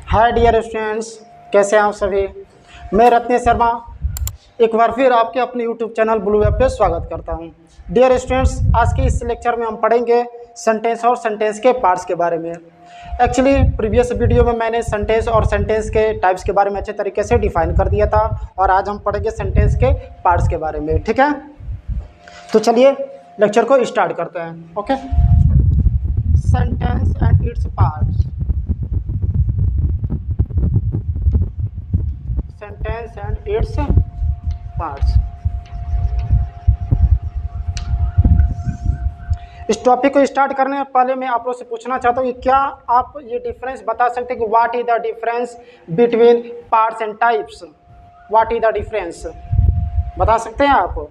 Hi dear students, कैसे हैं आप सभी। मैं रत्नेश शर्मा एक बार फिर आपके अपने यूट्यूब चैनल ब्लू वेब पे स्वागत करता हूं। डियर स्टूडेंट्स, आज के इस लेक्चर में हम पढ़ेंगे सेंटेंस और सेंटेंस के पार्ट्स के बारे में। एक्चुअली प्रीवियस वीडियो में मैंने सेंटेंस और सेंटेंस के टाइप्स के बारे में अच्छे तरीके से डिफाइन कर दिया था और आज हम पढ़ेंगे सेंटेंस के पार्ट्स के बारे में। ठीक है, तो चलिए लेक्चर को स्टार्ट करते हैं। Okay, sentence and its parts. Sentence and its parts. इस टॉपिक को स्टार्ट करने से पहले मैं आप लोग से पूछना चाहता हूँ कि क्या आप ये डिफरेंस बता सकते हैं कि what is the difference between parts and types. What is the difference बता सकते हैं आप।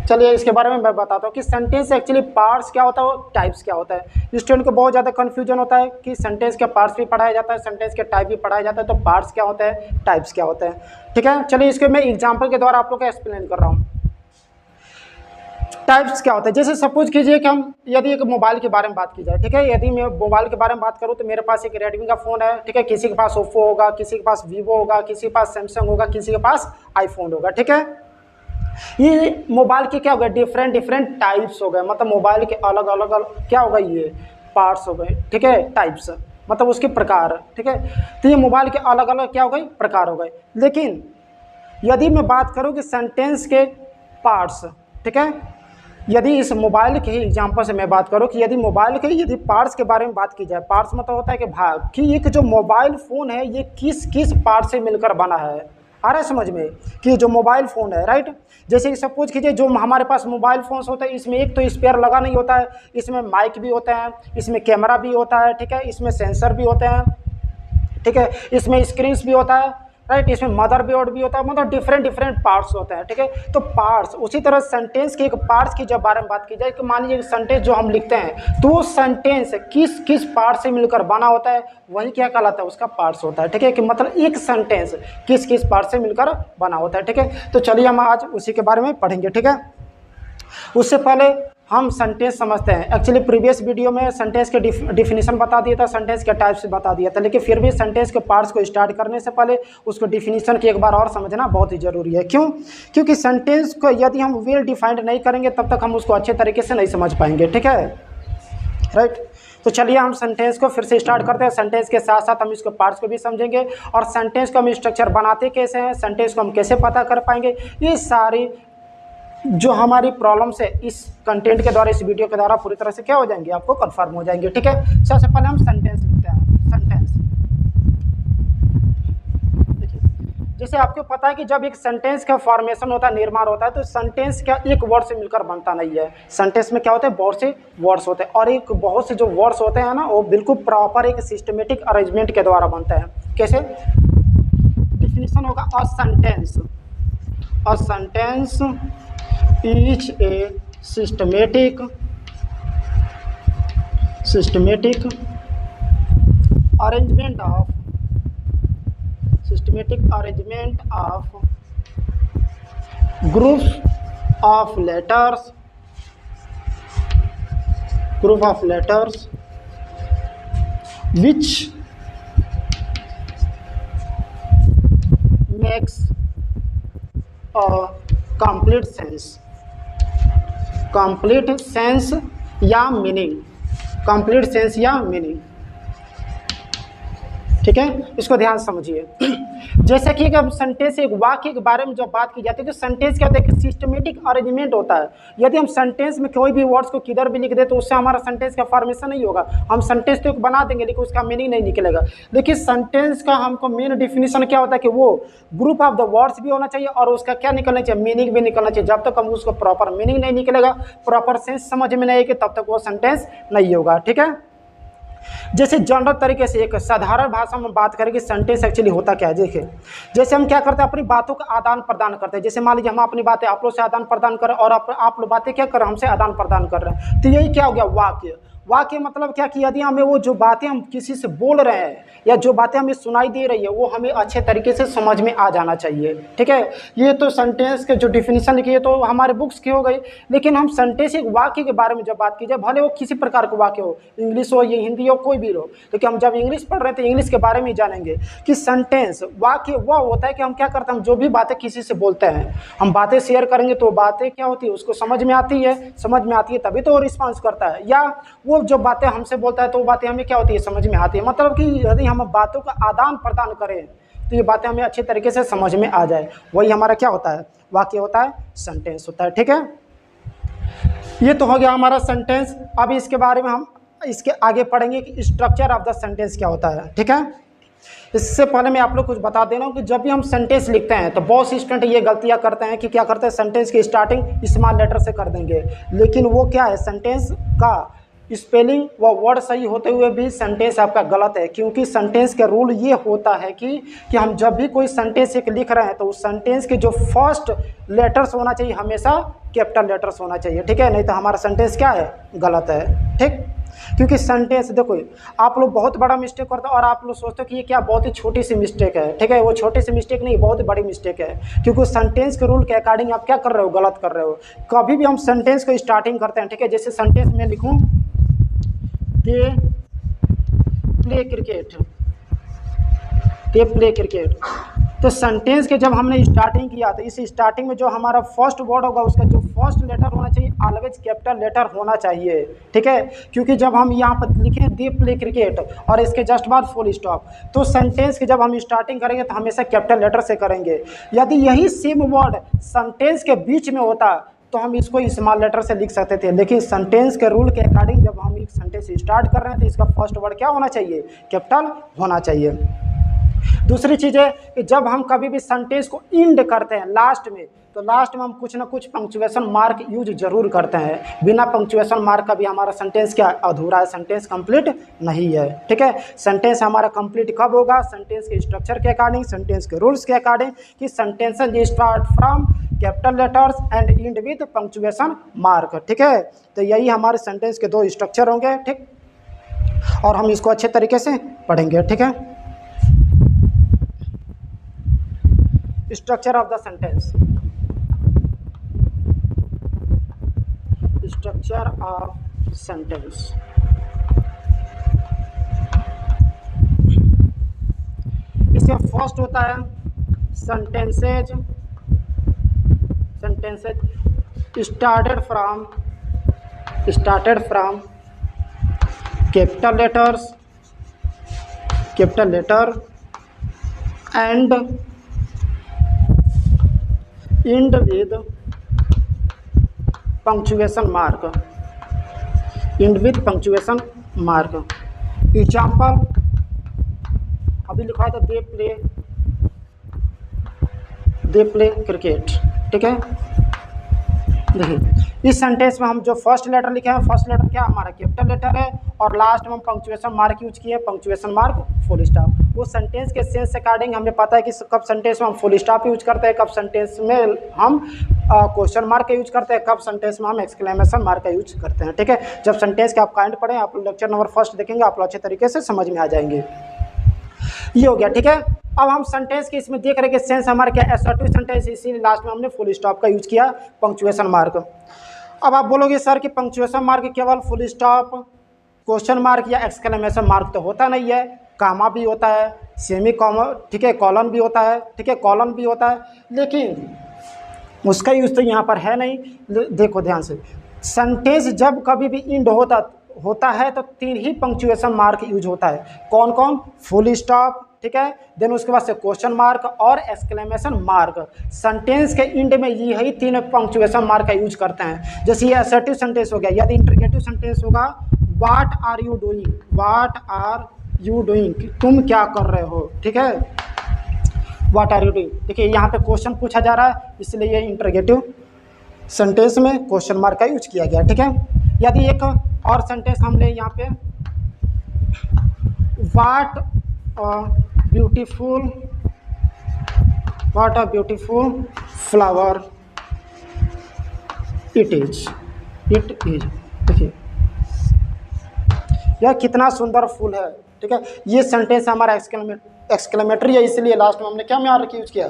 चलिए इसके बारे में मैं बताता हूँ कि सेंटेंस एक्चुअली पार्ट्स क्या होता है और टाइप्स क्या होता है। स्टूडेंट को बहुत ज़्यादा कन्फ्यूजन होता है कि सेंटेंस के पार्ट्स भी पढ़ाया जाता है, सेंटेंस के टाइप भी पढ़ाया जाता है, तो पार्ट्स क्या होता है, टाइप्स क्या होता है। ठीक है, चलिए इसको मैं एग्जाम्पल के द्वारा आप लोग को एक्सप्लेन कर रहा हूँ। टाइप्स क्या होता है, जैसे सपोज कीजिए कि हम यदि एक मोबाइल के बारे में बात की जाए। ठीक है, यदि मैं मोबाइल के बारे में बात करूँ तो मेरे पास एक रेडमी का फ़ोन है। ठीक है, किसी के पास ओप्पो होगा, किसी के पास वीवो होगा, किसी के पास सैमसंग होगा, किसी के पास आईफोन होगा। ठीक है, ये मोबाइल के क्या हो गए, डिफरेंट टाइप्स हो गए, मतलब मोबाइल के अलग अलग क्या होगा, ये पार्ट्स हो गए। ठीक है, टाइप्स मतलब उसके प्रकार। ठीक है, तो ये मोबाइल के अलग अलग क्या हो गए, प्रकार हो गए। लेकिन यदि मैं बात करूं कि सेंटेंस के पार्ट्स, ठीक है, यदि इस मोबाइल के ही एग्जांपल से मैं बात करूं कि यदि मोबाइल के यदि पार्ट्स के बारे में बात की जाए, पार्ट्स मतलब होता है कि भाग, कि एक जो मोबाइल फ़ोन है ये किस किस पार्ट से मिलकर बना है। आ रहा है समझ में कि जो मोबाइल फ़ोन है, राइट। जैसे कि सपोज कीजिए जो हमारे पास मोबाइल फ़ोन्स होता है इसमें एक तो स्पेयर लगा नहीं होता है, इसमें माइक भी होता है, इसमें कैमरा भी होता है। ठीक है, इसमें सेंसर भी होते हैं। ठीक है, इसमें स्क्रीन्स भी होता है, राइट, इसमें मदरबोर्ड भी होता है, मतलब डिफरेंट पार्ट्स होते हैं। ठीक है, तो पार्ट्स, उसी तरह सेंटेंस के एक पार्ट्स की जब बारे में बात की जाए कि मान लीजिए सेंटेंस जो हम लिखते हैं तो वो सेंटेंस किस किस पार्ट से मिलकर बना होता है, वही क्या कहलाता है, उसका पार्ट्स होता है। ठीक है, कि मतलब एक सेंटेंस किस किस पार्ट से मिलकर बना होता है। ठीक है, तो चलिए हम आज उसी के बारे में पढ़ेंगे। ठीक है, उससे पहले हम सेंटेंस समझते हैं। एक्चुअली प्रीवियस वीडियो में सेंटेंस के डिफिनीशन बता दिया था, सेंटेंस के टाइप्स बता दिया था, लेकिन फिर भी सेंटेंस के पार्ट्स को स्टार्ट करने से पहले उसको डिफिनीशन की एक बार और समझना बहुत ही ज़रूरी है। क्यों? क्योंकि सेंटेंस को यदि हम वेल डिफाइंड नहीं करेंगे तब तक हम उसको अच्छे तरीके से नहीं समझ पाएंगे। ठीक है, राइट। तो चलिए हम सेंटेंस को फिर से स्टार्ट करते हैं। सेंटेंस के साथ साथ हम इसको पार्ट्स को भी समझेंगे और सेंटेंस को हम स्ट्रक्चर बनाते कैसे हैं, सेंटेंस को हम कैसे पता कर पाएंगे, ये सारी जो हमारी प्रॉब्लम्स है इस कंटेंट के द्वारा, इस वीडियो के द्वारा पूरी तरह से क्या हो जाएंगे, आपको कंफर्म हो जाएंगे। ठीक है, सबसे पहले हम सेंटेंस लिखते हैं। सेंटेंस, देखिए जैसे आपको पता है कि जब एक सेंटेंस का फॉर्मेशन होता है, निर्माण होता है, तो सेंटेंस क्या एक वर्ड से मिलकर बनता नहीं है। सेंटेंस में क्या होता है, बहुत से वर्ड्स होते हैं और एक बहुत से जो वर्ड्स होते हैं ना, वो बिल्कुल प्रॉपर एक सिस्टमेटिक अरेंजमेंट के द्वारा बनते हैं। कैसे? डिफिनीशन होगा a sentence. A sentence is a systematic arrangement of groups of letters which makes a complete sense या मीनिंग। ठीक है, इसको ध्यान से समझिए। जैसे कि हम सेंटेंस, एक वाक्य के बारे में जब बात की जाती है तो सेंटेंस क्या होता है, सिस्टमेटिक अरेंजमेंट होता है। यदि हम सेंटेंस में कोई भी वर्ड्स को किधर भी लिख दे तो उससे हमारा सेंटेंस का फॉर्मेशन नहीं होगा। हम सेंटेंस तो बना देंगे लेकिन उसका मीनिंग नहीं निकलेगा। देखिए सेंटेंस का हमको मेन डिफिनीशन क्या होता है कि वो ग्रुप ऑफ द वर्ड्स भी होना चाहिए और उसका क्या निकलना चाहिए, मीनिंग भी निकलना चाहिए। जब तक हम उसको प्रॉपर मीनिंग नहीं निकलेगा, प्रॉपर सेंस समझ में नहीं आएगी, तब तक वो सेंटेंस नहीं होगा। ठीक है, जैसे जनरल तरीके से एक साधारण भाषा में बात करें कि सेंटेंस एक्चुअली होता क्या है। देखिए जैसे हम क्या करते हैं, अपनी बातों का आदान प्रदान करते हैं। जैसे मान लीजिए हम अपनी बातें आप लोग से आदान प्रदान कर रहे हैं और आप लोग बातें क्या कर रहे हैं, हमसे आदान प्रदान कर रहे हैं, तो यही क्या हो गया, वाक्य। वाक्य मतलब क्या कि यदि हमें वो जो बातें हम किसी से बोल रहे हैं या जो बातें हमें सुनाई दे रही है वो हमें अच्छे तरीके से समझ में आ जाना चाहिए। ठीक है, ये तो सेंटेंस के जो डिफिनीशन लिखी है तो हमारे बुक्स की हो गई, लेकिन हम सेंटेंस एक वाक्य के बारे में जब बात की जाए, भले वो किसी प्रकार का वाक्य हो, इंग्लिश हो या हिंदी हो, कोई भी हो, लेकिन हम जब इंग्लिश पढ़ रहे थे इंग्लिश के बारे में ही जानेंगे कि सेंटेंस वाक्य वह होता है कि हम क्या करते हैं, हम जो भी बातें किसी से बोलते हैं, हम बातें शेयर करेंगे तो बातें क्या होती है उसको समझ में आती है, समझ में आती है तभी तो वो रिस्पॉन्स करता है, या वो जो बातें हमसे बोलता है तो वो बातें हमें क्या होती है, समझ में आती है। मतलब कि यदि हम बातों का आदान प्रदान करें तो ये बातें हमें अच्छे तरीके से समझ में आ जाए, वही हमारा क्या होता है, वाक्य होता है, सेंटेंस होता है। ठीक है, ये तो हो गया हमारा सेंटेंस। अब इसके बारे में हम इसके आगे पढ़ेंगे कि स्ट्रक्चर ऑफ द सेंटेंस क्या होता है। ठीक है, इससे पहले मैं आप लोग कुछ बता दे रहा हूँ कि जब भी हम सेंटेंस लिखते हैं तो बहुत से स्टूडेंट ये गलतियाँ करते हैं कि क्या करते हैं, सेंटेंस की स्टार्टिंग स्मॉल लेटर से कर देंगे, लेकिन वो क्या है, सेंटेंस का स्पेलिंग व वर्ड सही होते हुए भी सेंटेंस आपका गलत है, क्योंकि सेंटेंस का रूल ये होता है कि हम जब भी कोई सेंटेंस एक लिख रहे हैं तो उस सेंटेंस के जो फर्स्ट लेटर्स होना चाहिए हमेशा कैपिटल लेटर्स होना चाहिए। ठीक है, नहीं तो हमारा सेंटेंस क्या है, गलत है। ठीक, क्योंकि सेंटेंस देखो आप लोग बहुत बड़ा मिस्टेक करते हो और आप लोग सोचते हो कि ये क्या बहुत ही छोटी सी मिस्टेक है। ठीक है, वो छोटी सी मिस्टेक नहीं, बहुत बड़ी मिस्टेक है, क्योंकि सेंटेंस के रूल के अकॉर्डिंग आप क्या कर रहे हो, गलत कर रहे हो। कभी भी हम सेंटेंस को स्टार्टिंग करते हैं, ठीक है, जैसे सेंटेंस में लिखूं they play cricket, they play cricket, तो सेंटेंस के जब हमने स्टार्टिंग किया तो इस स्टार्टिंग में जो हमारा फर्स्ट वर्ड होगा उसका जो फर्स्ट लेटर होना चाहिए ऑलवेज कैपिटल लेटर होना चाहिए। ठीक है, क्योंकि जब हम यहाँ पर लिखें दे प्ले क्रिकेट और इसके जस्ट बाद फुल स्टॉप, तो सेंटेंस की जब हम स्टार्टिंग करेंगे तो हमेशा कैपिटल लेटर से करेंगे। यदि यही सेम वर्ड सेंटेंस के बीच में होता तो हम इसको स्मॉल लेटर से लिख सकते थे, लेकिन सेंटेंस के रूल के अकॉर्डिंग जब हम एक सेंटेंस स्टार्ट कर रहे हैं तो इसका फर्स्ट वर्ड क्या होना चाहिए, कैपिटल होना चाहिए। दूसरी चीज़ है कि जब हम कभी भी सेंटेंस को इंड करते हैं लास्ट में, तो लास्ट में हम कुछ ना कुछ पंक्चुएशन मार्क यूज जरूर करते हैं। बिना पंक्चुएशन मार्क का भी हमारा सेंटेंस क्या अधूरा है, सेंटेंस कंप्लीट नहीं है। ठीक है, सेंटेंस हमारा कंप्लीट कब होगा, सेंटेंस के स्ट्रक्चर के अकॉर्डिंग, सेंटेंस के रूल्स के अकॉर्डिंग, कि sentences start from capital letters and and with punctuation mark. ठीक है, तो यही हमारे सेंटेंस के दो स्ट्रक्चर होंगे। ठीक, और हम इसको अच्छे तरीके से पढ़ेंगे। ठीक है, structure of the sentence, structure of sentence. इसका फर्स्ट होता है sentences, sentences started from capital letter and end with punctuation mark, end with punctuation mark। Example अभी लिखा था दे प्ले क्रिकेट। ठीक है, देखिए इस सेंटेंस में हम जो फर्स्ट लेटर लिखे हैं, फर्स्ट लेटर क्या हमारा कैपिटल लेटर है और लास्ट में हम पंक्चुएशन मार्क यूज किए, पंक्चुएशन मार्क फुल स्टॉप। वो सेंटेंस के सेंस अकॉर्डिंग हमें पता है कि कब सेंटेंस में हम फुल स्टॉप यूज करते हैं, कब सेंटेंस में हम क्वेश्चन मार्क का यूज करते हैं, कब सेंटेंस में हम एक्सक्लेमेशन मार्क का यूज करते हैं। ठीक है, जब सेंटेंस के आप काइंड पढ़ें, आप लेक्चर नंबर फर्स्ट देखेंगे, आप लोग अच्छे तरीके से समझ में आ जाएंगे। ये हो गया। ठीक है, अब हम सेंटेंस के इसमें देख रहे हैं कि सेंस हमारा क्या असर्टिव सेंटेंस, इसीलिए लास्ट में हमने फुल स्टॉप का यूज किया, पंक्चुएशन मार्क। अब आप बोलोगे सर कि पंक्चुएशन मार्क केवल फुल स्टॉप, क्वेश्चन मार्क या एक्सक्लेमेशन मार्क तो होता नहीं है, कामा भी होता है, सेमी कॉमा, ठीक है, कॉलन भी होता है, ठीक है, कॉलन भी होता है, लेकिन उसका यूज तो यहाँ पर है नहीं। देखो ध्यान से, सेंटेंस जब कभी भी इंड होता है तो 3 ही पंक्चुएशन मार्क यूज होता है। कौन कौन, फुल स्टॉप, ठीक है, देन उसके बाद से क्वेश्चन मार्क और एक्सक्लेमेशन मार्क। सेंटेंस के इंड में यही 3 पंक्चुएशन मार्क का यूज करते हैं। जैसे ये असर्टिव सेंटेंस हो गया, यदि इंटरोगेटिव सेंटेंस होगा what are you doing, what are you doing, तुम क्या कर रहे हो। ठीक है, व्हाट आर यू डूइंग, देखिए यहाँ पे क्वेश्चन पूछा जा रहा है, इसलिए ये इंटरोगेटिव सेंटेंस में क्वेश्चन मार्क का यूज किया गया। ठीक है, यदि एक और सेंटेंस हमने यहाँ पे what a beautiful flower it is, देखिए यह कितना सुंदर फूल है। ठीक है, ये सेंटेंस हमारा एक्सक्लेमेटरी है, इसलिए लास्ट में हमने क्या मार्क यूज किया,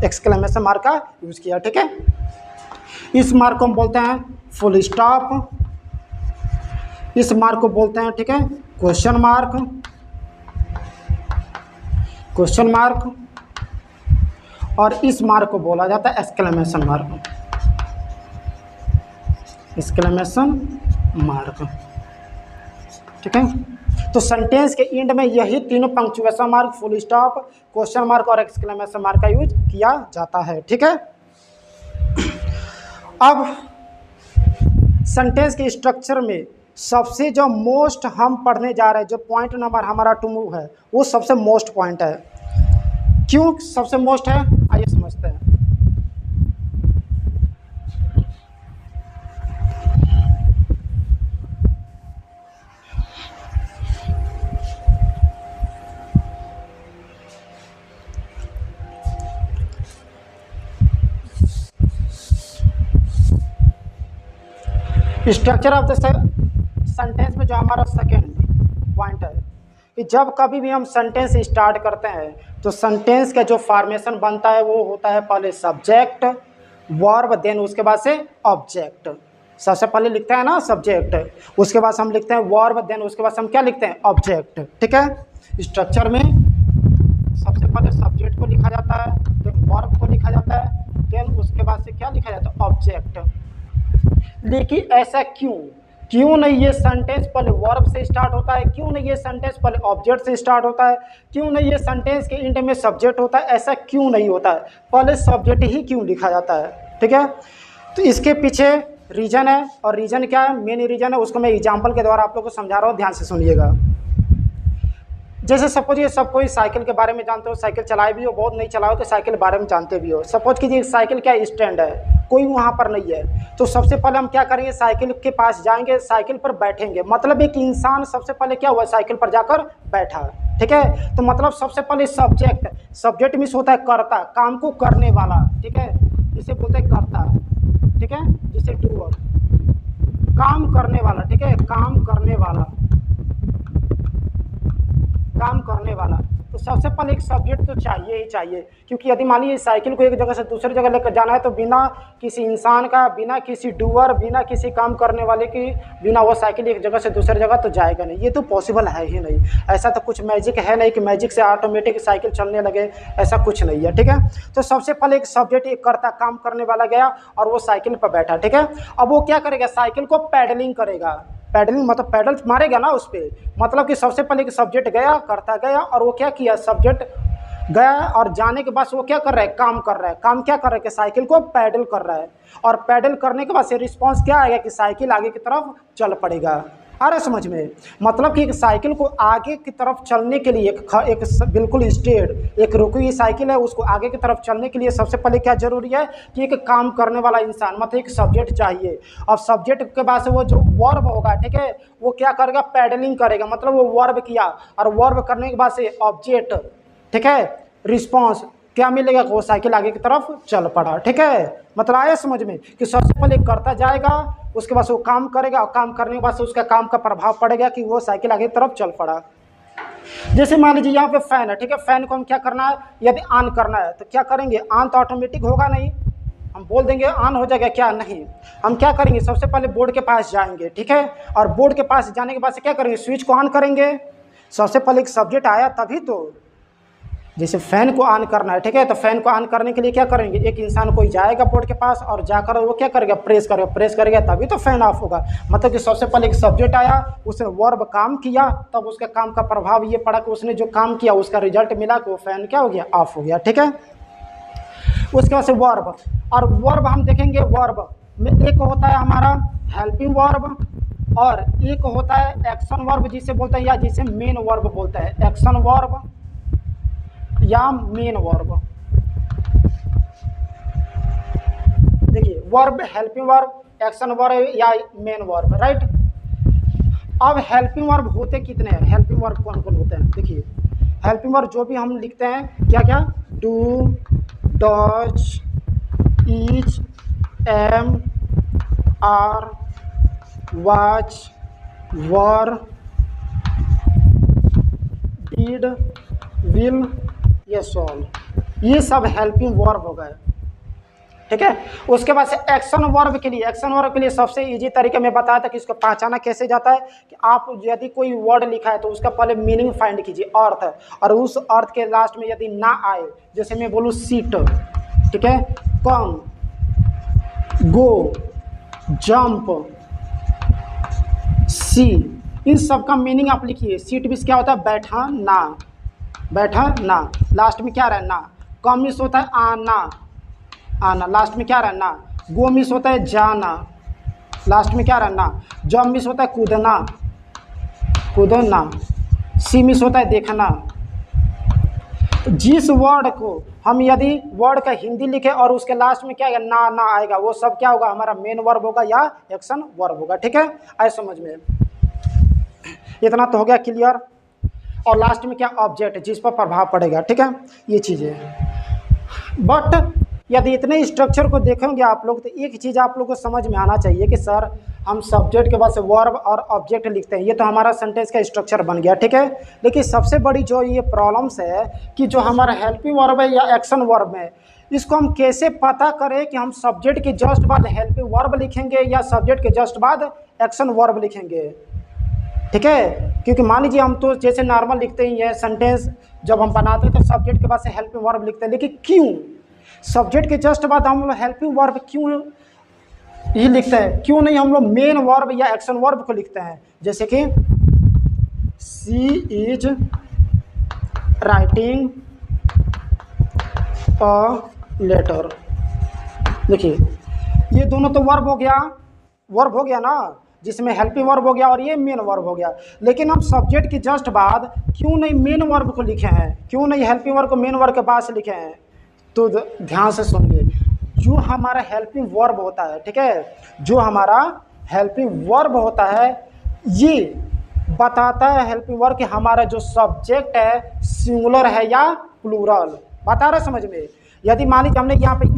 एक्सक्लेमेशन मार्क का यूज किया। ठीक है, इस मार्क को हम बोलते हैं फुल स्टॉप, इस मार्क को बोलते हैं, ठीक है, क्वेश्चन मार्क, क्वेश्चन मार्क, और इस मार्क को बोला जाता है एक्सक्लेमेशन मार्क, एक्सक्लेमेशन मार्क। ठीक है, तो सेंटेंस के एंड में यही तीनों punctuation mark, full stop, question mark और एक्सक्लेमेशन मार्क का यूज किया जाता है। ठीक है, अब सेंटेंस के स्ट्रक्चर में सबसे जो मोस्ट हम पढ़ने जा रहे हैं, जो पॉइंट नंबर हमारा 2 है, वो सबसे मोस्ट पॉइंट है। क्यों सबसे मोस्ट है, आइए समझते हैं। स्ट्रक्चर ऑफ द सेंटेंस में जो हमारा सेकेंड पॉइंट है कि जब कभी भी हम सेंटेंस स्टार्ट करते हैं तो सेंटेंस का जो फॉर्मेशन बनता है वो होता है पहले सब्जेक्ट, वर्ब, देन उसके बाद से ऑब्जेक्ट। सबसे पहले लिखते हैं ना सब्जेक्ट, उसके बाद हम लिखते हैं वर्ब, देन उसके बाद हम क्या लिखते हैं, ऑब्जेक्ट। ठीक है, स्ट्रक्चर में सबसे पहले सब्जेक्ट को लिखा जाता है, देन वर्ब को लिखा जाता है, देन उसके बाद से क्या लिखा जाता है, ऑब्जेक्ट। लेकिन ऐसा क्यों नहीं ये सेंटेंस पहले वर्ब से स्टार्ट होता है, क्यों नहीं ये सेंटेंस पहले ऑब्जेक्ट से स्टार्ट होता है, क्यों नहीं ये सेंटेंस के एंड में सब्जेक्ट होता है, ऐसा क्यों नहीं होता है, पहले सब्जेक्ट ही क्यों लिखा जाता है। ठीक है, तो इसके पीछे रीज़न है, और रीज़न क्या है, मेन रीज़न है, उसको मैं एग्जाम्पल के द्वारा आप लोग को समझा रहा हूँ, ध्यान से सुनिएगा। जैसे सपोज ये सब कोई साइकिल के बारे में जानते हो, साइकिल चलाए भी हो, बहुत नहीं चलाओ तो साइकिल के बारे में जानते भी हो। सपोज कीजिए साइकिल क्या स्टैंड है, कोई वहाँ पर नहीं है, तो सबसे पहले हम क्या करेंगे, साइकिल के पास जाएंगे, साइकिल पर बैठेंगे, मतलब एक इंसान सबसे पहले क्या हुआ, साइकिल पर जाकर बैठा। ठीक है, तो मतलब सबसे पहले सब्जेक्ट मीन्स होता है कर्ता, काम को करने वाला। ठीक है, जिसे बोलते हैं कर्ता। ठीक है, जिसे डूअर, काम करने वाला। ठीक है, काम करने वाला, काम करने वाला। तो सबसे पहले एक सब्जेक्ट तो चाहिए ही चाहिए, क्योंकि यदि मान लीजिए साइकिल को एक जगह से दूसरी जगह लेकर जाना है तो बिना किसी इंसान का, बिना किसी डूअर, बिना किसी काम करने वाले की, बिना वो साइकिल एक जगह से दूसरी जगह तो जाएगा नहीं, ये तो पॉसिबल है ही नहीं। ऐसा तो कुछ मैजिक है नहीं कि मैजिक से ऑटोमेटिक साइकिल चलने लगे, ऐसा कुछ नहीं है। ठीक है, तो सबसे पहले एक सब्जेक्ट, एक कर्ता, काम करने वाला गया और वो साइकिल पर बैठा। ठीक है, अब वो क्या करेगा, साइकिल को पैडलिंग करेगा। पैडलिंग मतलब पैडल मारेगा ना उस पर, मतलब कि सबसे पहले एक सब्जेक्ट गया, करता गया, और वो क्या किया, सब्जेक्ट गया और जाने के बाद वो क्या कर रहा है, काम कर रहा है। काम क्या कर रहा है कि साइकिल को पैडल कर रहा है, और पैडल करने के बाद से रिस्पॉन्स क्या आएगा कि साइकिल आगे की तरफ चल पड़ेगा। आ रहा है समझ में, मतलब कि एक साइकिल को आगे की तरफ चलने के लिए एक बिल्कुल स्ट्रेट, एक रुकी हुई साइकिल है, उसको आगे की तरफ चलने के लिए सबसे पहले क्या जरूरी है कि एक काम करने वाला इंसान, मतलब एक सब्जेक्ट चाहिए। और सब्जेक्ट के बाद से वो जो वर्ब होगा, ठीक है, वो क्या करेगा, पैडलिंग करेगा, मतलब वो वर्ब किया, और वर्ब करने के बाद से ऑब्जेक्ट, ठीक है, रिस्पॉन्स क्या मिलेगा, वो साइकिल आगे की तरफ चल पड़ा। ठीक है, मतलब आया समझ में कि सबसे पहले करता जाएगा, उसके बाद वो काम करेगा, और काम करने के बाद से उसका काम का प्रभाव पड़ेगा कि वो साइकिल आगे की तरफ चल पड़ा। जैसे मान लीजिए यहाँ पे फैन है, ठीक है, फैन को हम क्या करना है, यदि ऑन करना है तो क्या करेंगे, ऑन तो ऑटोमेटिक होगा नहीं, हम बोल देंगे ऑन हो जाएगा, क्या नहीं, हम क्या करेंगे, सबसे पहले बोर्ड के पास जाएंगे। ठीक है, और बोर्ड के पास जाने के बाद से क्या करेंगे, स्विच को ऑन करेंगे। सबसे पहले एक सब्जेक्ट आया तभी तो, जैसे फ़ैन को ऑन करना है, ठीक है, तो फ़ैन को ऑन करने के लिए क्या करेंगे, एक इंसान कोई जाएगा बोर्ड के पास और जाकर वो क्या करेगा, प्रेस करेगा तभी तो फ़ैन ऑफ होगा। मतलब कि सबसे पहले एक सब्जेक्ट आया, उसने वर्ब काम किया, तब उसका काम का प्रभाव ये पड़ा कि उसने जो काम किया उसका रिजल्ट मिला कि वो फ़ैन क्या हो गया, ऑफ हो गया। ठीक है, उसके बाद से वर्ब, और वर्ब हम देखेंगे, वर्ब में एक होता है हमारा हेल्पिंग वर्ब, और एक होता है एक्शन वर्ब जिसे बोलते हैं, या जिसे मेन वर्ब बोलते हैं, एक्शन वर्ब या मेन वर्ब। देखिए, verb, helping verb, action verb या मेन वर्ब, राइट। अब हेल्पिंग वर्ब होते कितने हैं, हेल्पिंग वर्ब कौन कौन होते हैं, देखिए, हेल्पिंग वर्ब जो भी हम लिखते हैं क्या क्या, do, does, is, am, are, was, were, read, will, ये सॉल्व, ये सब हेल्पिंग वर्ब हो गए। ठीक है, उसके बाद से एक्शन वर्ब के लिए, एक्शन वर्ब के लिए सबसे इजी तरीके में बताया था कि इसको पहचाना कैसे जाता है कि आप यदि कोई वर्ड लिखा है तो उसका पहले मीनिंग फाइंड कीजिए, अर्थ है, और उस अर्थ के लास्ट में यदि ना आए, जैसे मैं बोलूँ सीट, ठीक है, कम, गो, जंप, सी, इन सब का मीनिंग आप लिखिए। सीट भी क्या होता है? बैठा ना, बैठा ना, लास्ट में क्या रहना, कम मिस होता है आना, आना, लास्ट में क्या रहना, गो मिस होता है जाना, लास्ट में क्या रहना, जंप मिस होता है कूदना, कूदना, सी मिस होता है देखना। तो जिस वर्ड को हम यदि वर्ड का हिंदी लिखे और उसके लास्ट में क्या आएगा, ना ना आएगा, वो सब क्या होगा, हमारा मेन वर्ब होगा या एक्शन वर्ब होगा। ठीक है, आए समझ में, इतना तो हो गया क्लियर। और लास्ट में क्या, ऑब्जेक्ट, जिस पर प्रभाव पड़ेगा। ठीक है, ये चीज़ें। बट यदि इतने स्ट्रक्चर को देखेंगे आप लोग तो एक चीज़ आप लोग को समझ में आना चाहिए कि सर हम सब्जेक्ट के बाद से वर्ब और ऑब्जेक्ट लिखते हैं, ये तो हमारा सेंटेंस का स्ट्रक्चर बन गया। ठीक है, लेकिन सबसे बड़ी जो ये प्रॉब्लम्स है कि जो हमारा हेल्पिंग वर्ब है या एक्शन वर्ब है, इसको हम कैसे पता करें कि हम सब्जेक्ट के जस्ट बाद हेल्पिंग वर्ब लिखेंगे या सब्जेक्ट के जस्ट बाद एक्शन वर्ब लिखेंगे। ठीक है, क्योंकि मान लीजिए हम तो जैसे नॉर्मल लिखते ही हैं, सेंटेंस जब हम बनाते हैं तो सब्जेक्ट के बाद से हेल्पिंग वर्ब लिखते हैं, लेकिन क्यों सब्जेक्ट के जस्ट बाद हम लोग हेल्पिंग वर्ब क्यों ही लिखते हैं, क्यों नहीं हम लोग मेन वर्ब या एक्शन वर्ब को लिखते हैं? जैसे कि सी इज राइटिंग अ लेटर, देखिए ये दोनों तो वर्ब हो गया, वर्ब हो गया ना, जिसमें हेल्पिंग वर्ब हो गया और ये मेन वर्ब हो गया। लेकिन हम सब्जेक्ट के जस्ट बाद क्यों नहीं मेन वर्ब को लिखे हैं, क्यों नहीं हेल्पिंग वर्ब को मेन वर्ब के पास लिखे हैं? तो ध्यान से सुनिए, जो हमारा हेल्पिंग वर्ब होता है, ठीक है, जो हमारा हेल्पिंग वर्ब होता है ये बताता है हेल्पिंग वर्ब कि हमारा जो सब्जेक्ट है सिंगुलर है या प्लूरल, बता रहे समझ में। यदि मान लीजिए हमने यहाँ पे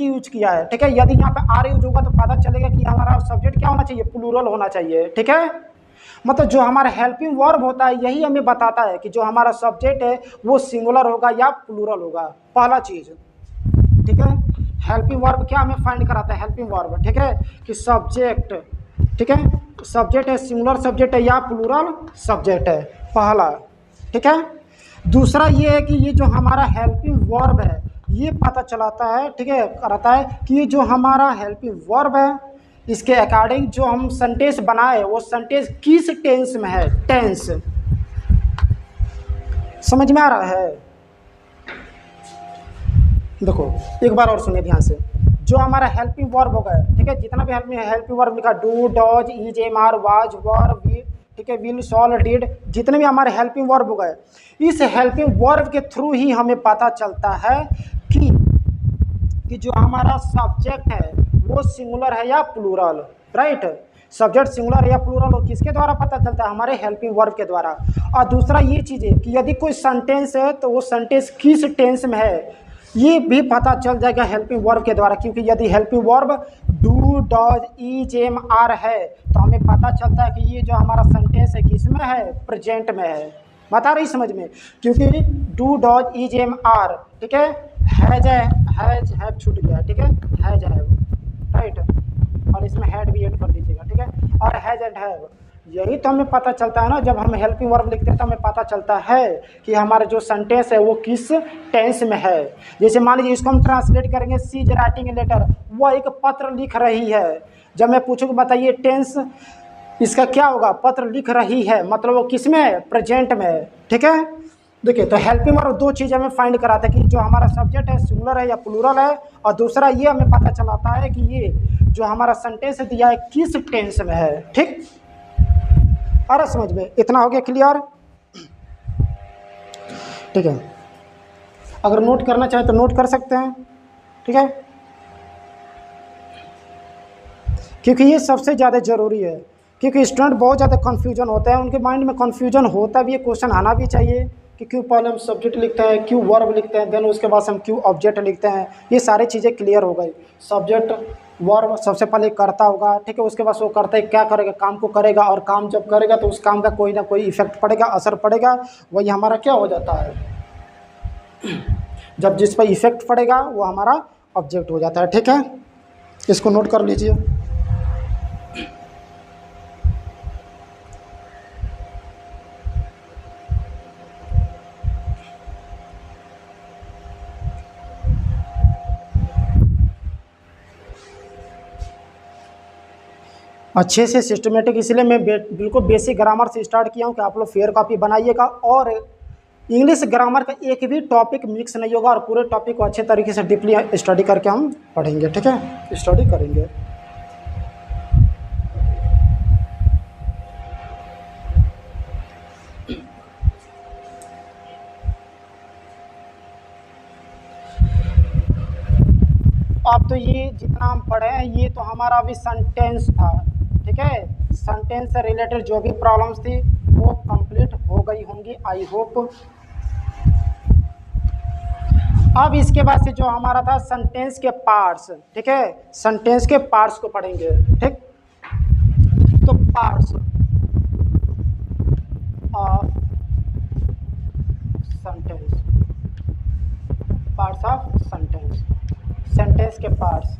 यूज किया है, ठीक है, यदि यहाँ पे आर यूज होगा तो पता चलेगा कि हमारा सब्जेक्ट क्या होना चाहिए, प्लूरल होना चाहिए। ठीक है, मतलब जो हमारा हेल्पिंग वर्ब होता है यही हमें बताता है कि जो हमारा सब्जेक्ट है वो सिंगुलर होगा या प्लूरल होगा, पहला चीज़। ठीक है, हेल्पिंग वर्ब क्या हमें फाइंड कराता है, हेल्पिंग वर्ब, ठीक है, कि सब्जेक्ट, ठीक है, सब्जेक्ट है सिंगुलर सब्जेक्ट है या प्लूरल सब्जेक्ट है, पहला। ठीक है, दूसरा ये है कि ये जो हमारा हेल्पिंग वर्ब है ये पता चलाता है, ठीक है, कराता है कि ये जो हमारा हेल्पिंग वर्ब है इसके अकॉर्डिंग जो हम सेंटेंस बनाए वो सेंटेंस किस टेंस में है, टेंस, समझ में आ रहा है? देखो एक बार और सुनिए ध्यान से, जो हमारा हेल्पिंग वर्ब होगा, ठीक है, जितना भी हेल्पिंग वर्ब लिखा, do, does, is, am, are, was, were, we, ठीक है, विल, शॉल, डिड, जितने भी हमारे हेल्पिंग वर्ब हो गए, इस हेल्पिंग वर्ब के थ्रू ही हमें पता चलता है कि जो हमारा सब्जेक्ट है वो सिंगुलर है या प्लूरल, राइट। सब्जेक्ट सिंगुलर है या प्लूरल हो किसके द्वारा पता चलता है, हमारे हेल्पिंग वर्ब के द्वारा। और दूसरा ये चीज़ है कि यदि कोई सेंटेंस है तो वो सेंटेंस किस टेंस में है ये भी पता चल जाएगा हेल्पिंग वर्ब के द्वारा, क्योंकि यदि helping verb do, does, is, am, are है तो हमें पता चलता है कि ये जो हमारा सेंटेंस है किस में है, प्रेजेंट में है। बता रही समझ में, क्योंकि do, does, is, am, are, ठीक है, हैज हैव छूट गया, ठीक है, हैज हैव, राइट, और इसमें हैड भी ऐड कर लीजिएगा, ठीक है, और हैज एंड हैव, यही तो हमें पता चलता है ना, जब हम हेल्पिंग वर्ब लिखते हैं तो हमें पता चलता है कि हमारा जो सेंटेंस है वो किस टेंस में है। जैसे मान लीजिए इसको हम ट्रांसलेट करेंगे, सी इज राइटिंग ए लेटर, वो एक पत्र लिख रही है। जब मैं पूछूंगा बताइए टेंस इसका क्या होगा, पत्र लिख रही है, मतलब वो किस में है, प्रेजेंट में है। ठीक है, देखिए तो हेल्पिंग वर्ब दो चीज़ हमें फाइंड कराता है कि जो हमारा सब्जेक्ट है सिंगुलर है या प्लूरल है, और दूसरा ये हमें पता चलाता है कि ये जो हमारा सेंटेंस दिया है किस टेंस में है। ठीक, अरे समझ में, इतना हो गया क्लियर? ठीक है, अगर नोट करना चाहे तो नोट कर सकते हैं, ठीक है, क्योंकि ये सबसे ज़्यादा ज़रूरी है, क्योंकि स्टूडेंट बहुत ज़्यादा कन्फ्यूजन होता है, उनके माइंड में कन्फ्यूजन होता भी है, क्वेश्चन आना भी चाहिए, कि क्यों पहले हम सब्जेक्ट लिखते हैं, क्यों वर्ब लिखते हैं, देन उसके बाद हम क्यों ऑब्जेक्ट लिखते हैं। ये सारी चीज़ें क्लियर हो गई। सब्जेक्ट वर्ब सबसे पहले करता होगा, ठीक है, उसके बाद वो करता है क्या करेगा, काम को करेगा, और काम जब करेगा तो उस काम का कोई ना कोई इफेक्ट पड़ेगा, असर पड़ेगा, वही हमारा क्या हो जाता है, जब जिस पर इफेक्ट पड़ेगा वो हमारा ऑब्जेक्ट हो जाता है। ठीक है, इसको नोट कर लीजिए। अच्छे से सिस्टमेटिक, इसलिए मैं बिल्कुल बेसिक ग्रामर से स्टार्ट किया हूँ कि आप लोग फेयर कॉपी बनाइएगा, और इंग्लिश ग्रामर का एक भी टॉपिक मिक्स नहीं होगा, और पूरे टॉपिक को अच्छे तरीके से डीपली स्टडी करके हम पढ़ेंगे। ठीक है, स्टडी करेंगे। अब तो ये जितना हम पढ़े हैं ये तो हमारा अभी सेंटेंस था। ठीक है, सेंटेंस से रिलेटेड जो भी प्रॉब्लम्स थी वो कंप्लीट हो गई होंगी, आई होप। अब इसके बाद से जो हमारा था सेंटेंस के पार्ट्स, ठीक है, सेंटेंस के पार्ट्स को पढ़ेंगे। ठीक, तो parts of sentence, parts of sentence, sentence के parts.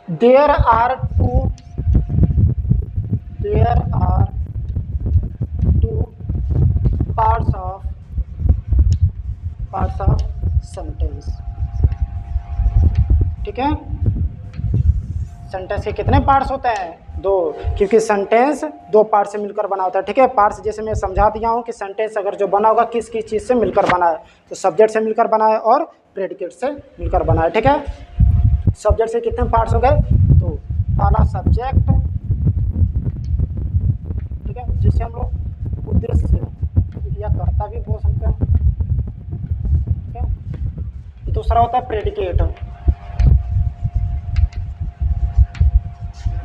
There are two parts of sentence. ठीक है, सेंटेंस के कितने पार्ट्स होते हैं? 2, क्योंकि सेंटेंस 2 पार्ट से मिलकर बना होता है। ठीक है, पार्ट्स जैसे मैं समझा दिया हूँ कि सेंटेंस अगर जो बना होगा किस किस चीज़ से मिलकर बना है, तो सब्जेक्ट से मिलकर बना है और प्रेडिकेट से मिलकर बना है। ठीक है, सब्जेक्ट से कितने पार्ट्स हो गए? 2। पहला सब्जेक्ट, ठीक है, जिसे हम लोग उद्देश्य या कर्ता भी बोल सकते हैं। ठीक है, दूसरा होता है प्रेडिकेट,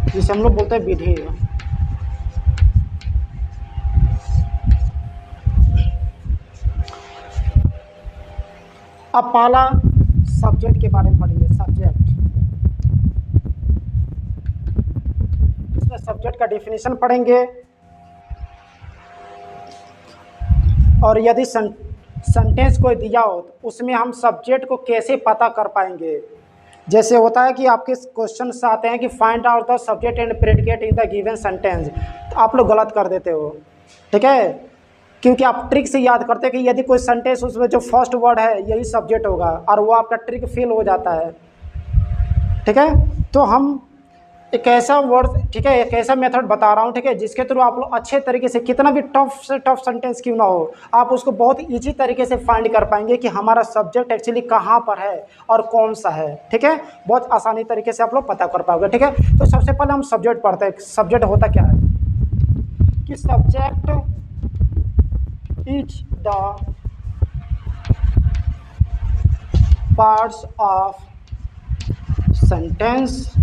जिसे हम लोग बोलते हैं विधेय। अब पहला सब्जेक्ट के बारे में पढ़ेंगे। सब्जेक्ट, इसमें सब्जेक्ट का डेफिनेशन पढ़ेंगे, और यदि सेंटेंस कोई दिया हो तो उसमें हम सब्जेक्ट को कैसे पता कर पाएंगे। जैसे होता है कि आपके क्वेश्चन आते हैं कि find out the subject and predicate in the given sentence, तो आप लोग गलत कर देते हो। ठीक है, क्योंकि आप ट्रिक से याद करते हैं कि यदि कोई सेंटेंस उसमें जो फर्स्ट वर्ड है यही सब्जेक्ट होगा, और वो आपका ट्रिक फेल हो जाता है। ठीक है, तो हम एक ऐसा वर्ड, ठीक है, एक ऐसा मेथड बता रहा हूँ, ठीक है, जिसके थ्रू आप लोग अच्छे तरीके से, कितना भी टफ से टफ सेंटेंस क्यों ना हो, आप उसको बहुत इजी तरीके से फाइंड कर पाएंगे कि हमारा सब्जेक्ट एक्चुअली कहाँ पर है और कौन सा है। ठीक है, बहुत आसानी तरीके से आप लोग पता कर पाओगे। ठीक है, तो सबसे पहले हम सब्जेक्ट पढ़ते हैं। सब्जेक्ट होता क्या है कि subject is the parts of sentence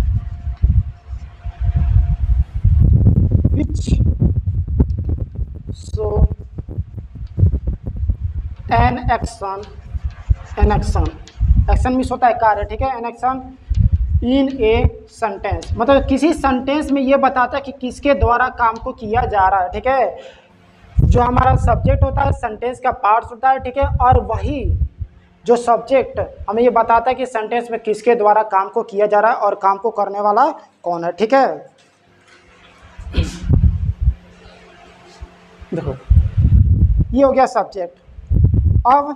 which show an action means होता है कार्य। ठीक है, an action in a sentence, मतलब किसी सेंटेंस में ये बताता है कि किसके द्वारा काम को किया जा रहा है। ठीक है, जो हमारा सब्जेक्ट होता है सेंटेंस का पार्ट्स होता है। ठीक है, और वही जो सब्जेक्ट हमें ये बताता है कि सेंटेंस में किसके द्वारा काम को किया जा रहा है और काम को करने वाला कौन है। ठीक है, देखो ये हो गया सब्जेक्ट। अब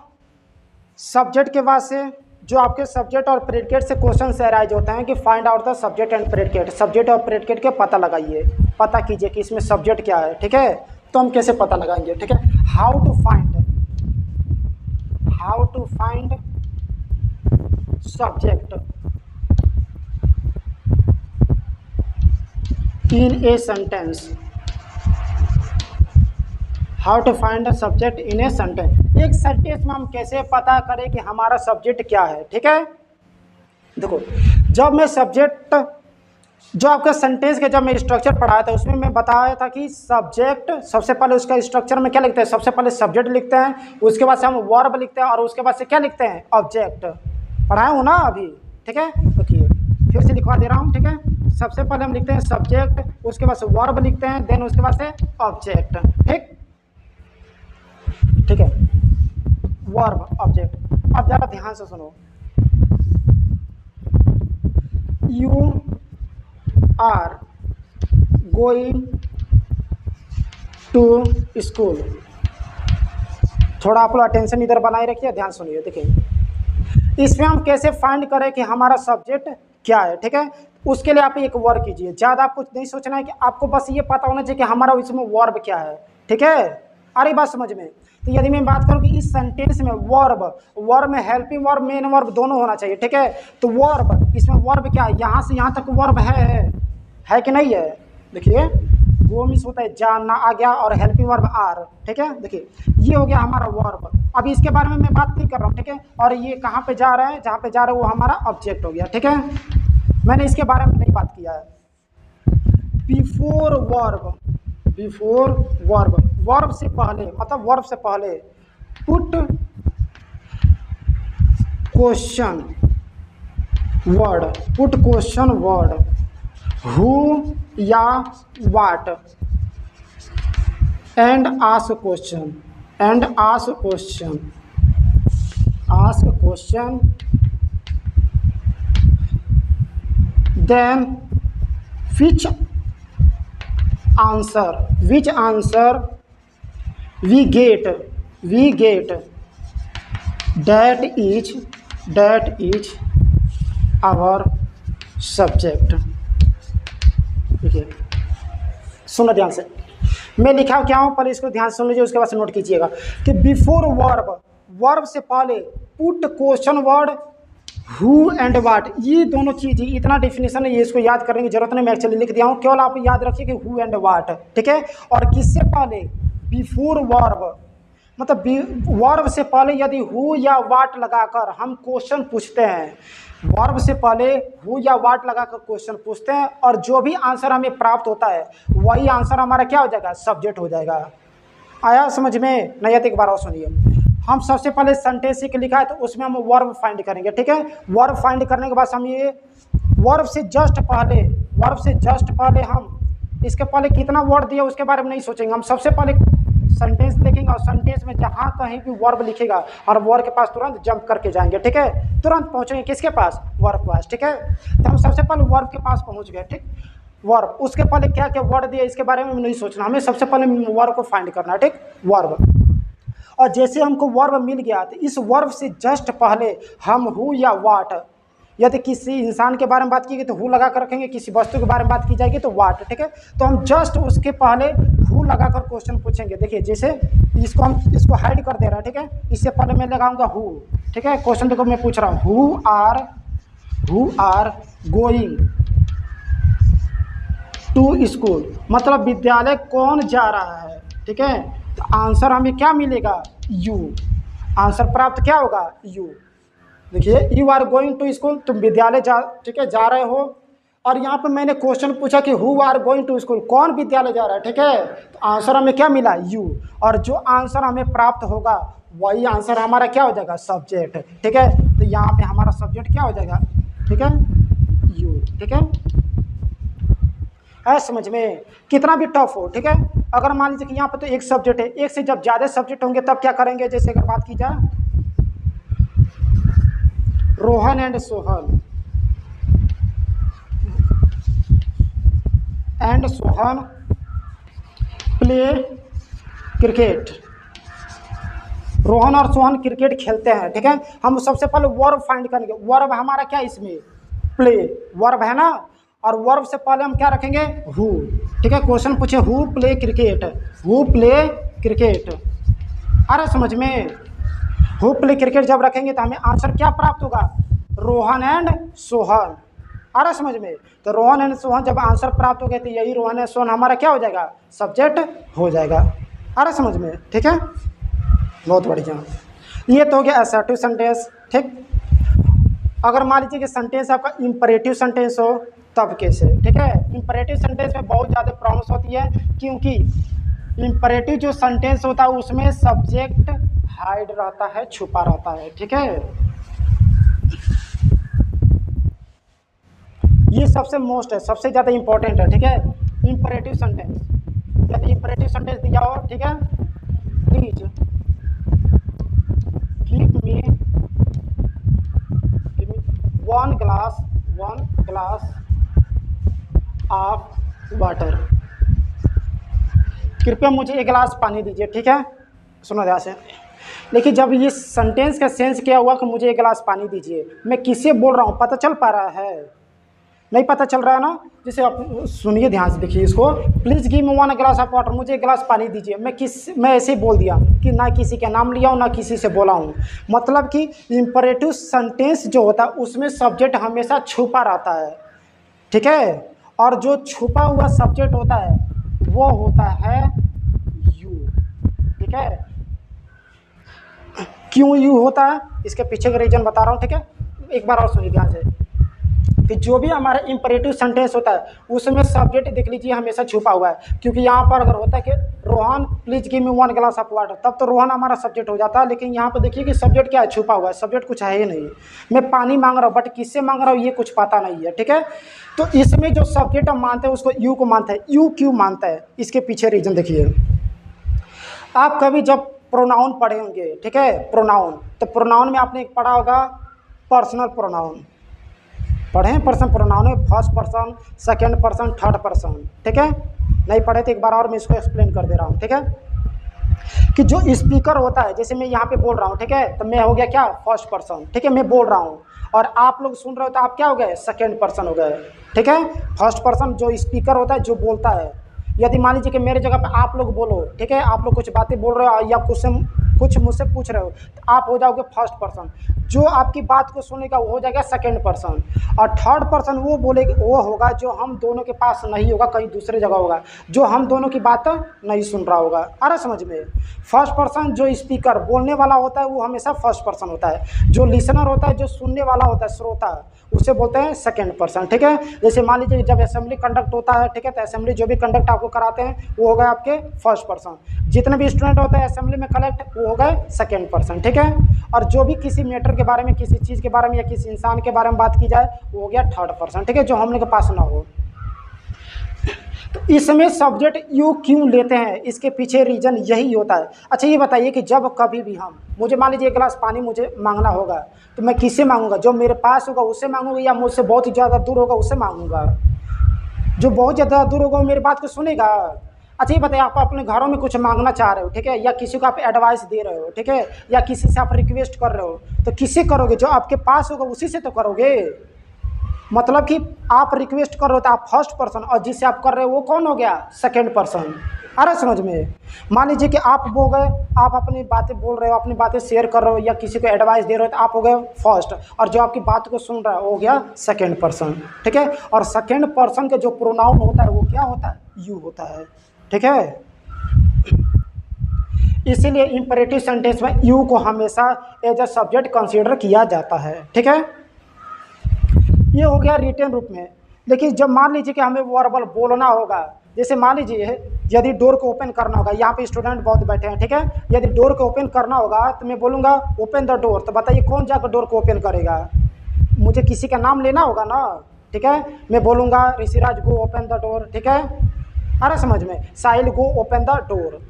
सब्जेक्ट के बाद से जो आपके सब्जेक्ट और प्रेडिकेट से क्वेश्चन से अराइज होते हैं कि find out the subject and predicate, subject और प्रेडिकेट के पता लगाइए, पता कीजिए कि इसमें सब्जेक्ट क्या है। ठीक है, तो हम कैसे पता लगाएंगे? ठीक है, how to find subject in a sentence, how to find the subject in a sentence. एक सेंटेंस में हम कैसे पता करें कि हमारा सब्जेक्ट क्या है। ठीक है, देखो जब मैं सब्जेक्ट जो आपका सेंटेंस के जब मैं स्ट्रक्चर पढ़ाया था उसमें मैं बताया था कि सब्जेक्ट सबसे पहले उसका स्ट्रक्चर में क्या लिखते हैं, सबसे पहले सब्जेक्ट लिखते हैं, उसके बाद से हम वर्ब लिखते हैं और उसके बाद से क्या लिखते हैं, ऑब्जेक्ट। पढ़ाया हूँ ना अभी, ठीक है। देखिए फिर से लिखवा दे रहा हूँ, ठीक है। सबसे पहले हम लिखते हैं सब्जेक्ट, उसके बाद से वर्ब लिखते हैं, देन उसके बाद से ऑब्जेक्ट। ठीक है, वर्ब ऑब्जेक्ट। अब ज़रा ध्यान से सुनो, you are going to school. थोड़ा आप लोग अटेंशन इधर बनाए रखिए, ध्यान सुनिए। देखिए इसमें हम कैसे फाइंड करें कि हमारा सब्जेक्ट क्या है, ठीक है। उसके लिए आप एक वर्ब कीजिए, ज़्यादा आप कुछ नहीं सोचना है, कि आपको बस ये पता होना चाहिए कि हमारा इसमें वर्ब क्या है, ठीक है। आ रही बात समझ में। तो यदि मैं बात करूं कि इस सेंटेंस में वर्ब में हेल्पिंग वर्ब, मेन वर्ब दोनों होना चाहिए, ठीक है। तो वर्ब, इसमें वर्ब क्या है, यहाँ से यहाँ तक वर्ब है कि नहीं है। देखिए वो मिस होता है, जानना आ गया और हेल्पिंग वर्ब आर, ठीक है। देखिए ये हो गया हमारा वर्ब। अभी इसके बारे में मैं बात नहीं कर रहा हूँ, ठीक है। और ये कहाँ पे जा रहा है, जहाँ पे जा रहा है वो हमारा ऑब्जेक्ट हो गया, ठीक है। मैंने इसके बारे में नहीं बात किया है। बिफोर वर्ब, वर्ब से पहले, मतलब वर्ब से पहले पुट क्वेश्चन वर्ड, हु या what, and ask question, then which answer we get, that is our subject। देखिए सुनो ध्यान से, मैं लिखा क्या हूँ, पहले इसको ध्यान सुन लीजिए, उसके बाद से नोट कीजिएगा कि बिफोर वर्ब से पहले put question word who and what, ये दोनों चीज, इतना डेफिनेशन है, ये इसको याद करने की जरूरत नहीं, मैं एक्चुअली लिख दिया हूँ, केवल आप याद रखिए कि हु एंड वाट, ठीक है। और किससे पहले, बिफोर वर्ब, मतलब वर्ब से पहले यदि हु या वाट लगाकर हम क्वेश्चन पूछते हैं, वर्ब से पहले हु या वाट लगाकर क्वेश्चन पूछते हैं, और जो भी आंसर हमें प्राप्त होता है वही आंसर हमारा क्या हो जाएगा, सब्जेक्ट हो जाएगा। आया समझ में? नहीं तो एक बार और सुनिए। हम सबसे पहले सेंटेंस एक लिखा है तो उसमें हम वर्ब फाइंड करेंगे, ठीक है। वर्ब फाइंड करने के बाद हम ये वर्ब से जस्ट पहले हम इसके पहले कितना वर्ड दिया उसके बारे में नहीं सोचेंगे, हम सबसे पहले सेंटेंस देखेंगे और सेंटेंस में जहाँ कहीं भी वर्ब लिखेगा और वर्ब के पास तुरंत जंप करके जाएंगे, ठीक है। तुरंत पहुँचेंगे किसके पास, वर्ब के पास, ठीक है। तो हम सबसे पहले वर्ब के पास पहुँच गए, ठीक। वर्ब, उसके पहले क्या क्या वर्ड दिया इसके बारे में नहीं सोचना, हमें सबसे पहले वर्ब को फाइंड करना है, ठीक। वर्ब, और जैसे हमको वर्ब मिल गया तो इस वर्ब से जस्ट पहले हम हु या वाट, यदि किसी इंसान के बारे में बात की गई तो हु लगा कर रखेंगे, किसी वस्तु के बारे में बात की जाएगी तो वाट, ठीक है। तो हम जस्ट उसके पहले हु लगा कर क्वेश्चन पूछेंगे। देखिए जैसे इसको हाइड कर दे रहा है, ठीक है। इससे पहले मैं लगाऊंगा हु, ठीक है। क्वेश्चन देखो मैं पूछ रहा हूँ, who are going to school, मतलब विद्यालय कौन जा रहा है, ठीक है। तो आंसर हमें क्या मिलेगा, यू, आंसर प्राप्त क्या होगा, यू। देखिए you are going to school, तुम विद्यालय ठीक है जा रहे हो, और यहाँ पे मैंने क्वेश्चन पूछा कि who are going to school, कौन विद्यालय जा रहा है, ठीक है। तो आंसर हमें क्या मिला, यू, और जो आंसर हमें प्राप्त होगा वही आंसर हमारा क्या हो जाएगा, सब्जेक्ट, ठीक है। तो यहाँ पे हमारा सब्जेक्ट क्या हो जाएगा, ठीक है, यू, ठीक है समझ में। कितना भी टफ हो, ठीक है। अगर मान लीजिए कि यहाँ पर तो एक सब्जेक्ट है, एक से जब ज़्यादा सब्जेक्ट होंगे तब क्या करेंगे, जैसे अगर बात की जाए Rohan and Sohan play cricket, Rohan और सोहन क्रिकेट खेलते हैं, ठीक है। हम सबसे पहले वर्ब फाइंड करेंगे, वर्ब हमारा क्या इसमें, प्ले, वर्ब है ना, और वर्ब से पहले हम क्या रखेंगे, हु, ठीक है। क्वेश्चन पूछे हु प्ले क्रिकेट, अरे समझ में, हु प्ले क्रिकेट जब रखेंगे तो हमें आंसर क्या प्राप्त होगा, रोहन एंड सोहन, अरे समझ में। तो रोहन एंड सोहन जब आंसर प्राप्त हो गए तो यही रोहन एंड सोहन हमारा क्या हो जाएगा, सब्जेक्ट हो जाएगा, अरे समझ में, ठीक है। बहुत बढ़िया, ये तो हो गया असर्टिव सेंटेंस, ठीक। अगर मान लीजिए कि सेंटेंस आपका इंपरेटिव सेंटेंस हो तबके से, ठीक है। इंपरेटिव सेंटेंस में बहुत ज़्यादा प्रॉब्लम्स होती है, क्योंकि इंपरेटिव जो सेंटेंस होता है उसमें सब्जेक्ट हाइड रहता है, छुपा रहता है, ठीक है। ये सबसे मोस्ट है, सबसे ज़्यादा इंपॉर्टेंट है, ठीक है। इंपरेटिव सेंटेंस, यदि इंपरेटिव सेंटेंस दिया हो, ठीक है, please give me one glass of water, कृपया मुझे एक गिलास पानी दीजिए, ठीक है। सुनो ध्यान से। लेकिन जब ये सेंटेंस का सेंस क्या हुआ कि मुझे एक गिलास पानी दीजिए, मैं किससे बोल रहा हूँ पता चल पा रहा है? नहीं पता चल रहा है ना। जैसे आप सुनिए ध्यान से, देखिए इसको, please give me one glass of water, मुझे एक गिलास पानी दीजिए। मैं ऐसे ही बोल दिया कि ना किसी का नाम लिया हूँ ना किसी से बोला हूँ। मतलब कि इंपरेटिव सेंटेंस जो होता है उसमें सब्जेक्ट हमेशा छुपा रहता है, ठीक है। और जो छुपा हुआ सब्जेक्ट होता है वो होता है यू, ठीक है। क्यों यू होता है इसके पीछे का रीजन बता रहा हूँ, ठीक है। एक बार और सुनिए ध्यान से कि जो भी हमारा इंपरेटिव सेंटेंस होता है उसमें सब्जेक्ट देख लीजिए हमेशा छुपा हुआ है। क्योंकि यहाँ पर अगर होता है कि Rohan please give me one glass of water, तब तो रोहन हमारा सब्जेक्ट हो जाता है। लेकिन यहाँ पर देखिए कि सब्जेक्ट क्या है, छुपा हुआ है, सब्जेक्ट कुछ है ही नहीं। मैं पानी मांग रहा हूँ बट किससे मांग रहा हूँ ये कुछ पता नहीं है, ठीक है। तो इसमें जो सब्जेक्ट हम मानते हैं उसको यू को मानते हैं। यू क्यों मानता है इसके पीछे रीजन देखिए। आप कभी जब प्रोनाउन पढ़े होंगे, ठीक है, प्रोनाउन, तो प्रोनाउन में आपने पढ़ा होगा पर्सनल प्रोनाउन, पढ़े हैं पर्सन प्रोनाउन में first person, second person, third person, ठीक है। नहीं पढ़े तो एक बार और मैं इसको एक्सप्लेन कर दे रहा हूँ, ठीक है। कि जो स्पीकर होता है, जैसे मैं यहाँ पे बोल रहा हूँ, ठीक है, तो मैं हो गया क्या, फर्स्ट पर्सन, ठीक है, मैं बोल रहा हूँ। और आप लोग सुन रहे हो तो आप क्या हो गए, सेकंड पर्सन हो गए, ठीक है। फर्स्ट पर्सन जो स्पीकर होता है जो बोलता है। यदि मान लीजिए कि मेरे जगह पे आप लोग बोलो, ठीक है, आप लोग कुछ बातें बोल रहे हो या कुछ मुझसे पूछ रहे हो, तो आप हो जाओगे फर्स्ट पर्सन। जो आपकी बात को सुनेगा वो हो जाएगा सेकंड पर्सन। और थर्ड पर्सन वो बोलेगा, वो होगा जो हम दोनों के पास नहीं होगा, कहीं दूसरे जगह होगा, जो हम दोनों की बात नहीं सुन रहा होगा। अरे समझ में। फर्स्ट पर्सन जो स्पीकर बोलने वाला होता है वो हमेशा फर्स्ट पर्सन होता है। जो लिसनर होता है, जो सुनने वाला होता है, श्रोता, उसे बोलते हैं सेकंड पर्सन, ठीक है। जैसे मान लीजिए जब असेंबली कंडक्ट होता है, ठीक है, तो असेंबली जो भी कंडक्ट आपको कराते हैं वो हो गए आपके फर्स्ट पर्सन। जितने भी स्टूडेंट होते हैं असेंबली में कलेक्ट वो हो गए सेकंड पर्सन, ठीक है। और जो भी किसी मैटर के बारे में, किसी चीज़ के बारे में या किसी इंसान के बारे में बात की जाए वो हो गया थर्ड पर्सन, ठीक है, जो हम लोग के पास ना हो। तो इसमें सब्जेक्ट यू क्यों लेते हैं, इसके पीछे रीजन यही होता है। अच्छा ये बताइए कि जब कभी भी मुझे मान लीजिए एक गिलास पानी मुझे मांगना होगा, तो मैं किससे मांगूंगा, जो मेरे पास होगा उससे मांगूंगा या मुझसे बहुत ही ज़्यादा दूर होगा उससे मांगूंगा? जो बहुत ज़्यादा दूर होगा वो मेरी बात को सुनेगा। अच्छा ये बताइए, आप अपने घरों में कुछ मांगना चाह रहे हो, ठीक है, या किसी को आप एडवाइस दे रहे हो, ठीक है, या किसी से आप रिक्वेस्ट कर रहे हो, तो किससे करोगे, जो आपके पास होगा उसी से तो करोगे। मतलब कि आप रिक्वेस्ट कर रहे हो तो आप फर्स्ट पर्सन, और जिससे आप कर रहे हो वो कौन हो गया, सेकंड पर्सन। अरे समझ में। मान लीजिए कि आप हो गए, आप अपनी बातें बोल रहे हो, अपनी बातें शेयर कर रहे हो या किसी को एडवाइस दे रहे हो, तो आप हो गए फर्स्ट, और जो आपकी बात को सुन रहा है वो हो गया सेकंड पर्सन, ठीक है। और सेकंड पर्सन का जो प्रोनाउन होता है वो क्या होता है, यू होता है, ठीक है। इसीलिए इंपरेटिव सेंटेंस में यू को हमेशा एज अ सब्जेक्ट कंसीडर किया जाता है, ठीक है। ये हो गया रिटन रूप में। लेकिन जब मान लीजिए कि हमें वर्बल बोलना होगा, जैसे मान लीजिए यदि डोर को ओपन करना होगा, यहाँ पे स्टूडेंट बहुत बैठे हैं, ठीक है, यदि डोर को ओपन करना होगा तो मैं बोलूँगा ओपन द डोर, तो बताइए कौन जाकर डोर को ओपन करेगा, मुझे किसी का नाम लेना होगा ना, ठीक है। मैं बोलूँगा Rishiraj go open the door, ठीक है, अरे समझ में, साहिल गो ओपन द डोर,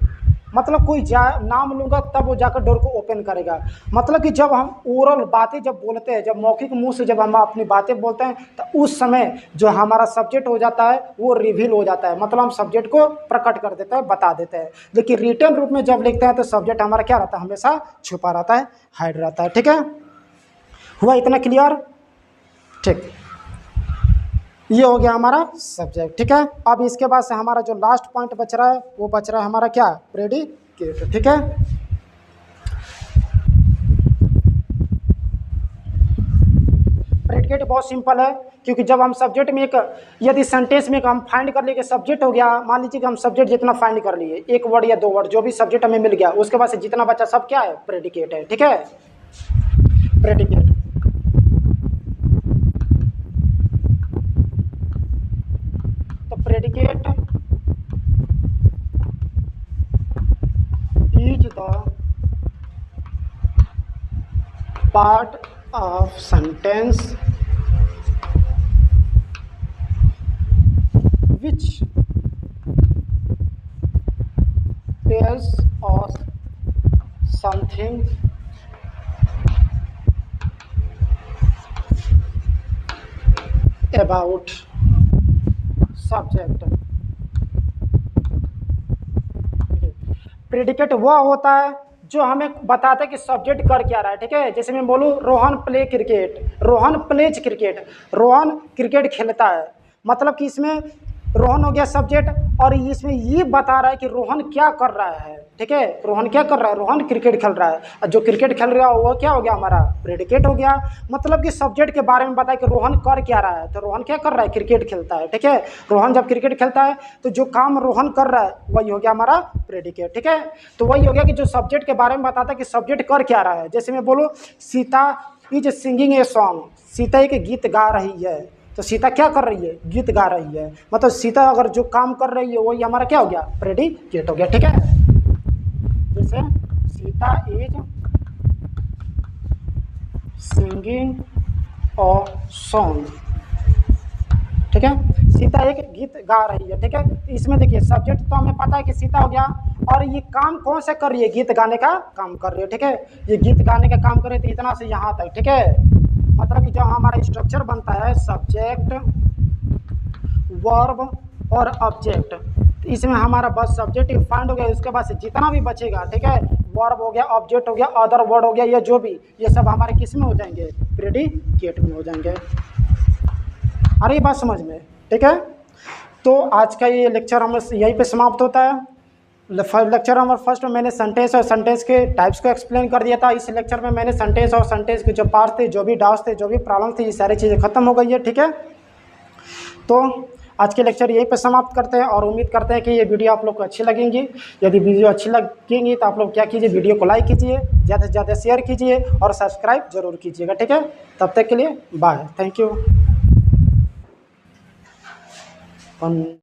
मतलब कोई नाम लूँगा तब वो जाकर डोर को ओपन करेगा। मतलब कि जब हम ओरल बातें जब बोलते हैं, जब मौखिक मुंह से जब हम अपनी बातें बोलते हैं, तो उस समय जो हमारा सब्जेक्ट हो जाता है वो रिवील हो जाता है, मतलब हम सब्जेक्ट को प्रकट कर देते हैं, बता देते हैं। लेकिन रिटन रूप में जब लिखते हैं तो सब्जेक्ट हमारा क्या रहता है, हमेशा छुपा रहता है, हाइड रहता है, ठीक है। हुआ इतना क्लियर, ठीक। ये हो गया हमारा सब्जेक्ट, ठीक है। अब इसके बाद से हमारा जो लास्ट पॉइंट बच रहा है वो बच रहा है हमारा क्या, प्रेडिकेट, ठीक है। प्रेडिकेट बहुत सिंपल है, क्योंकि जब हम सब्जेक्ट में एक, यदि सेंटेंस में हम फाइंड कर लिए कि सब्जेक्ट हो गया, मान लीजिए कि हम सब्जेक्ट जितना फाइंड कर लिए, एक वर्ड या दो वर्ड, जो भी सब्जेक्ट हमें मिल गया, उसके बाद से जितना बचा सब क्या है, प्रेडिकेट है, ठीक है। Predicate predicate is the part of sentence which tells us something about subject। Predicate वह होता है जो हमें बताता है कि सब्जेक्ट कर क्या रहा है, ठीक है। जैसे मैं बोलूँ Rohan play cricket, Rohan pledge cricket, Rohan cricket खेलता है, मतलब कि इसमें रोहन हो गया सब्जेक्ट और इसमें ये बता रहा है कि रोहन क्या कर रहा है, ठीक है। रोहन क्या कर रहा है, रोहन क्रिकेट खेल रहा है, और जो क्रिकेट खेल रहा है वो क्या हो गया, हमारा प्रेडिकेट हो गया। मतलब कि सब्जेक्ट के बारे में बताया कि रोहन कर क्या रहा है, तो रोहन क्या कर रहा है, क्रिकेट खेलता है, ठीक है। रोहन जब क्रिकेट खेलता है तो जो काम रोहन कर रहा है वही हो गया हमारा प्रेडिकेट, ठीक है। तो वही हो गया कि जो सब्जेक्ट के बारे में बताता है कि सब्जेक्ट कर क्या रहा है। जैसे मैं बोलूँ Sita is singing a song, Sita एक गीत गा रही है, तो सीता क्या कर रही है, गीत गा रही है, मतलब सीता अगर जो काम कर रही है वही हमारा क्या हो गया, प्रेडिकेट हो गया, ठीक है। जैसे Sita is singing a song, ठीक है, सीता एक गीत गा रही है, ठीक है। इसमें देखिए सब्जेक्ट तो हमें पता है कि सीता हो गया, और ये काम कौन से कर रही है, गीत गाने का काम कर रही है, ठीक है। ये गीत गाने का काम कर रही है, तो इतना से यहाँ तक, ठीक है। मतलब कि जो हमारा स्ट्रक्चर बनता है सब्जेक्ट वर्ब और ऑब्जेक्ट, इसमें हमारा बस सब्जेक्ट फाइंड हो गया, उसके बाद से जितना भी बचेगा, ठीक है, वर्ब हो गया, ऑब्जेक्ट हो गया, अदर वर्ड हो गया, ये जो भी, ये सब हमारे किस में हो जाएंगे, प्रेडिकेट में हो जाएंगे। अरे ये बात समझ में, ठीक है। तो आज का ये लेक्चर हम यहीं पे समाप्त होता है। लेक्चर नंबर फर्स्ट में मैंने सेंटेंस और सेंटेंस के टाइप्स को एक्सप्लेन कर दिया था। इस लेक्चर में मैंने सेंटेंस और सेंटेंस के जो पार्ट्स थे, जो भी डाउट्स थे, जो भी प्रॉब्लम थी, ये सारी चीज़ें खत्म हो गई है, ठीक है। तो आज के लेक्चर यहीं पे समाप्त करते हैं और उम्मीद करते हैं कि ये वीडियो आप लोग को अच्छी लगेंगी। यदि वीडियो अच्छी लगेंगी तो आप लोग क्या कीजिए, वीडियो को लाइक कीजिए, ज़्यादा से ज़्यादा शेयर कीजिए और सब्सक्राइब जरूर कीजिएगा, ठीक है। तब तक के लिए बाय, थैंक यू।